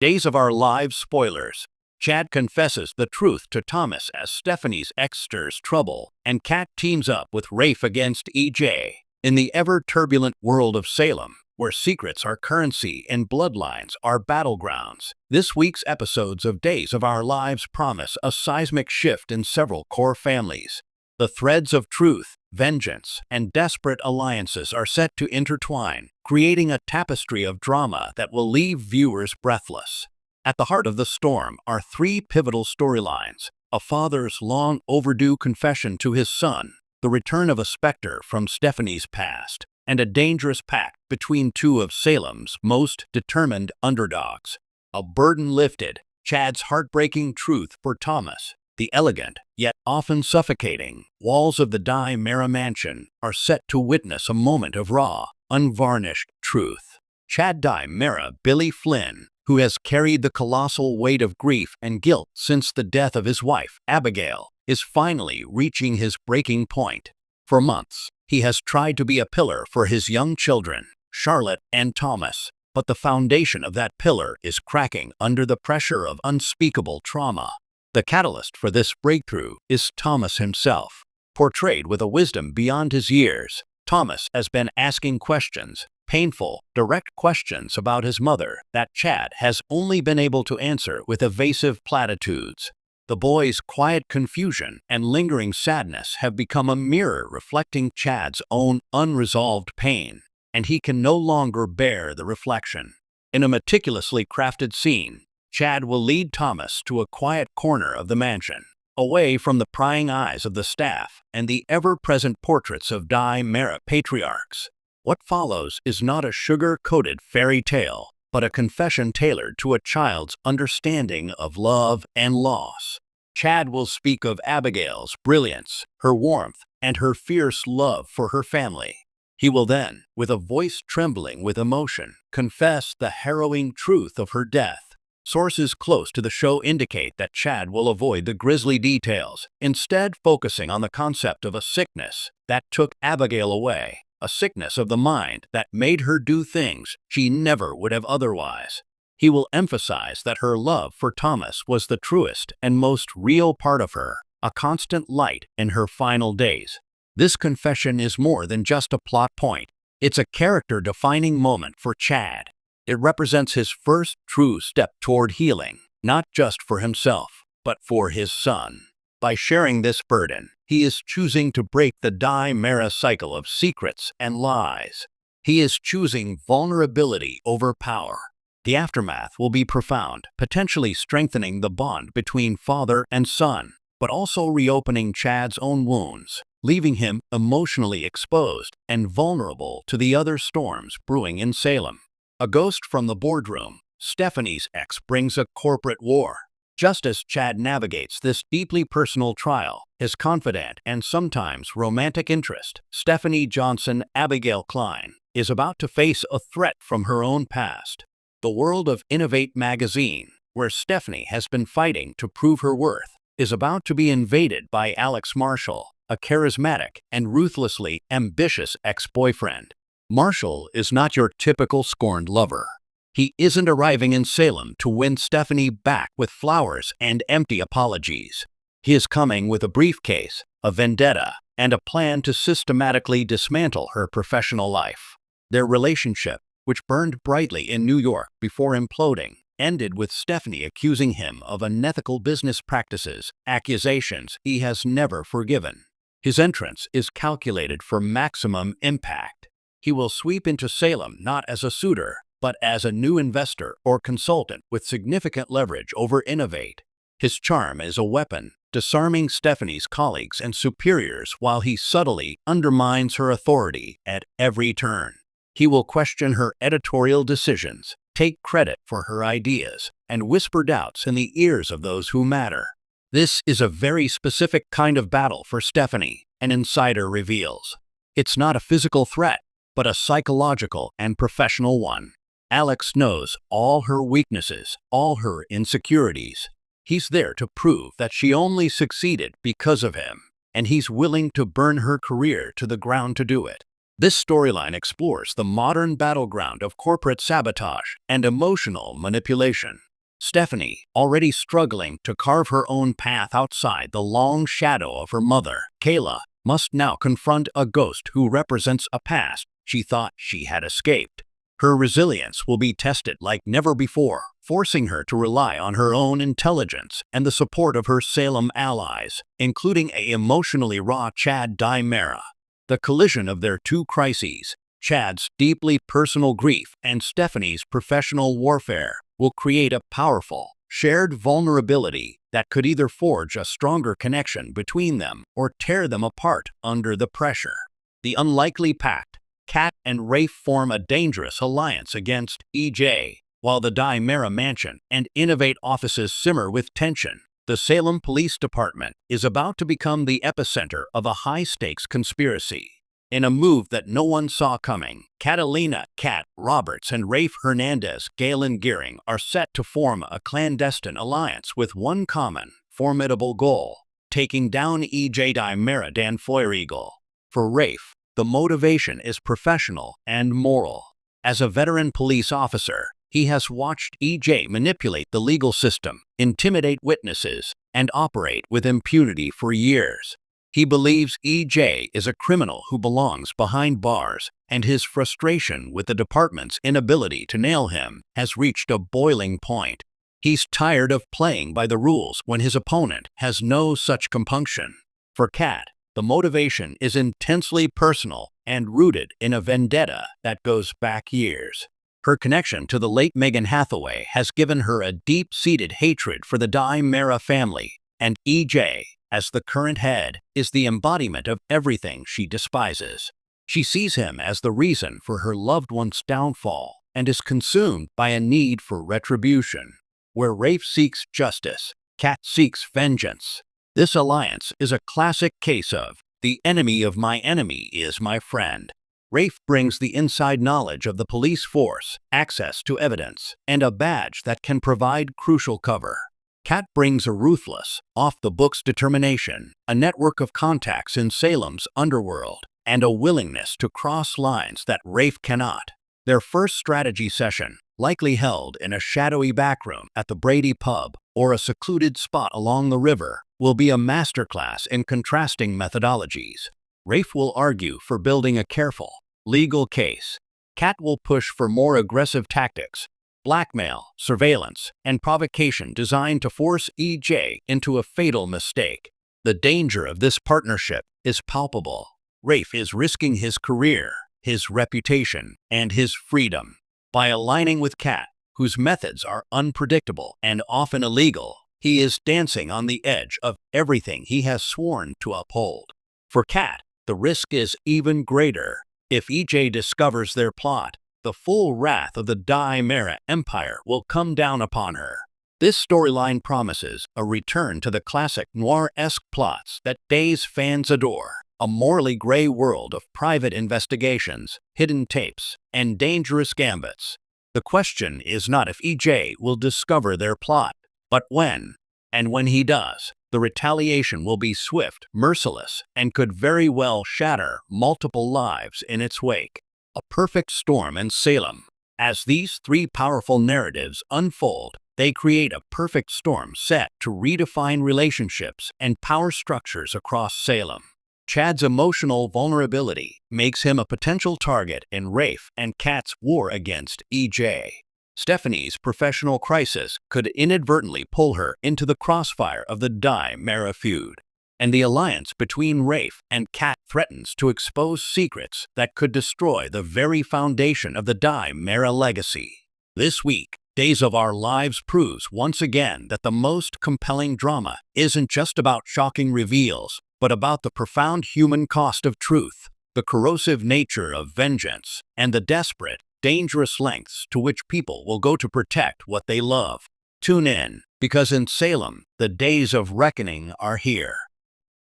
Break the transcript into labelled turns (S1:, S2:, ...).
S1: Days of Our Lives spoilers. Chad confesses the truth to Thomas as Stephanie's ex stirs trouble, and Kat teams up with Rafe against EJ. In the ever-turbulent world of Salem, where secrets are currency and bloodlines are battlegrounds, this week's episodes of Days of Our Lives promise a seismic shift in several core families. The threads of truth, vengeance, and desperate alliances are set to intertwine, creating a tapestry of drama that will leave viewers breathless. At the heart of the storm are three pivotal storylines: a father's long overdue confession to his son, the return of a specter from Stephanie's past, and a dangerous pact between two of Salem's most determined underdogs. A burden lifted, Chad's heartbreaking truth for Thomas. The elegant, yet often suffocating, walls of the Mara mansion are set to witness a moment of raw, unvarnished truth. Chad Mara Billy Flynn, who has carried the colossal weight of grief and guilt since the death of his wife, Abigail, is finally reaching his breaking point. For months, he has tried to be a pillar for his young children, Charlotte and Thomas, but the foundation of that pillar is cracking under the pressure of unspeakable trauma. The catalyst for this breakthrough is Thomas himself. Portrayed with a wisdom beyond his years, Thomas has been asking questions, painful, direct questions about his mother that Chad has only been able to answer with evasive platitudes. The boy's quiet confusion and lingering sadness have become a mirror reflecting Chad's own unresolved pain, and he can no longer bear the reflection. In a meticulously crafted scene, Chad will lead Thomas to a quiet corner of the mansion, away from the prying eyes of the staff and the ever-present portraits of Mara patriarchs. What follows is not a sugar-coated fairy tale, but a confession tailored to a child's understanding of love and loss. Chad will speak of Abigail's brilliance, her warmth, and her fierce love for her family. He will then, with a voice trembling with emotion, confess the harrowing truth of her death. Sources close to the show indicate that Chad will avoid the grisly details, instead focusing on the concept of a sickness that took Abigail away, a sickness of the mind that made her do things she never would have otherwise. He will emphasize that her love for Thomas was the truest and most real part of her, a constant light in her final days. This confession is more than just a plot point. It's a character-defining moment for Chad. It represents his first true step toward healing, not just for himself, but for his son. By sharing this burden, he is choosing to break the Mara cycle of secrets and lies. He is choosing vulnerability over power. The aftermath will be profound, potentially strengthening the bond between father and son, but also reopening Chad's own wounds, leaving him emotionally exposed and vulnerable to the other storms brewing in Salem. A ghost from the boardroom, Stephanie's ex brings a corporate war. Just as Chad navigates this deeply personal trial, his confidant and sometimes romantic interest, Stephanie Johnson Abigail Klein, is about to face a threat from her own past. The world of Innovate magazine, where Stephanie has been fighting to prove her worth, is about to be invaded by Alex Marshall, a charismatic and ruthlessly ambitious ex-boyfriend. Marshall is not your typical scorned lover. He isn't arriving in Salem to win Stephanie back with flowers and empty apologies. He is coming with a briefcase, a vendetta, and a plan to systematically dismantle her professional life. Their relationship, which burned brightly in New York before imploding, ended with Stephanie accusing him of unethical business practices, accusations he has never forgiven. His entrance is calculated for maximum impact. He will sweep into Salem not as a suitor, but as a new investor or consultant with significant leverage over Innovate. His charm is a weapon, disarming Stephanie's colleagues and superiors while he subtly undermines her authority at every turn. He will question her editorial decisions, take credit for her ideas, and whisper doubts in the ears of those who matter. This is a very specific kind of battle for Stephanie, an insider reveals. It's not a physical threat, but a psychological and professional one. Alex knows all her weaknesses, all her insecurities. He's there to prove that she only succeeded because of him, and he's willing to burn her career to the ground to do it. This storyline explores the modern battleground of corporate sabotage and emotional manipulation. Stephanie, already struggling to carve her own path outside the long shadow of her mother, Kayla, must now confront a ghost who represents a past she thought she had escaped. Her resilience will be tested like never before, forcing her to rely on her own intelligence and the support of her Salem allies, including a emotionally raw Chad Dimera. The collision of their two crises, Chad's deeply personal grief and Stephanie's professional warfare, will create a powerful, shared vulnerability that could either forge a stronger connection between them or tear them apart under the pressure. The unlikely pact, Kat and Rafe form a dangerous alliance against EJ, while the Dimera mansion and Innovate offices simmer with tension. The Salem Police Department is about to become the epicenter of a high-stakes conspiracy. In a move that no one saw coming, Catalina Kat Roberts and Rafe Hernandez Galen Gearing are set to form a clandestine alliance with one common, formidable goal: taking down EJ Dimera Dan Feuerigel. For Rafe, the motivation is professional and moral. As a veteran police officer, he has watched EJ manipulate the legal system, intimidate witnesses, and operate with impunity for years. He believes EJ is a criminal who belongs behind bars, and his frustration with the department's inability to nail him has reached a boiling point. He's tired of playing by the rules when his opponent has no such compunction. For Kat, the motivation is intensely personal and rooted in a vendetta that goes back years. Her connection to the late Megan Hathaway has given her a deep-seated hatred for the Dimera family, and EJ, as the current head, is the embodiment of everything she despises. She sees him as the reason for her loved one's downfall and is consumed by a need for retribution. Where Rafe seeks justice, Kat seeks vengeance. This alliance is a classic case of the enemy of my enemy is my friend. Rafe brings the inside knowledge of the police force, access to evidence, and a badge that can provide crucial cover. Kat brings a ruthless, off-the-books determination, a network of contacts in Salem's underworld, and a willingness to cross lines that Rafe cannot. Their first strategy session, likely held in a shadowy backroom at the Brady pub or a secluded spot along the river, will be a masterclass in contrasting methodologies. Rafe will argue for building a careful, legal case. Kat will push for more aggressive tactics: blackmail, surveillance, and provocation designed to force EJ into a fatal mistake. The danger of this partnership is palpable. Rafe is risking his career, his reputation, and his freedom. By aligning with Kat, whose methods are unpredictable and often illegal, he is dancing on the edge of everything he has sworn to uphold. For Kat, the risk is even greater. If EJ discovers their plot, the full wrath of the Dimera Empire will come down upon her. This storyline promises a return to the classic noir-esque plots that Day's fans adore, a morally gray world of private investigations, hidden tapes, and dangerous gambits. The question is not if EJ will discover their plot, but when. And when he does, the retaliation will be swift, merciless, and could very well shatter multiple lives in its wake. A perfect storm in Salem. As these three powerful narratives unfold, they create a perfect storm set to redefine relationships and power structures across Salem. Chad's emotional vulnerability makes him a potential target in Rafe and Kat's war against EJ. Stephanie's professional crisis could inadvertently pull her into the crossfire of the Dimera feud. And the alliance between Rafe and Kat threatens to expose secrets that could destroy the very foundation of the Dimera legacy. This week, Days of Our Lives proves once again that the most compelling drama isn't just about shocking reveals, but about the profound human cost of truth, the corrosive nature of vengeance, and the desperate, dangerous lengths to which people will go to protect what they love. Tune in, because in Salem, the days of reckoning are here.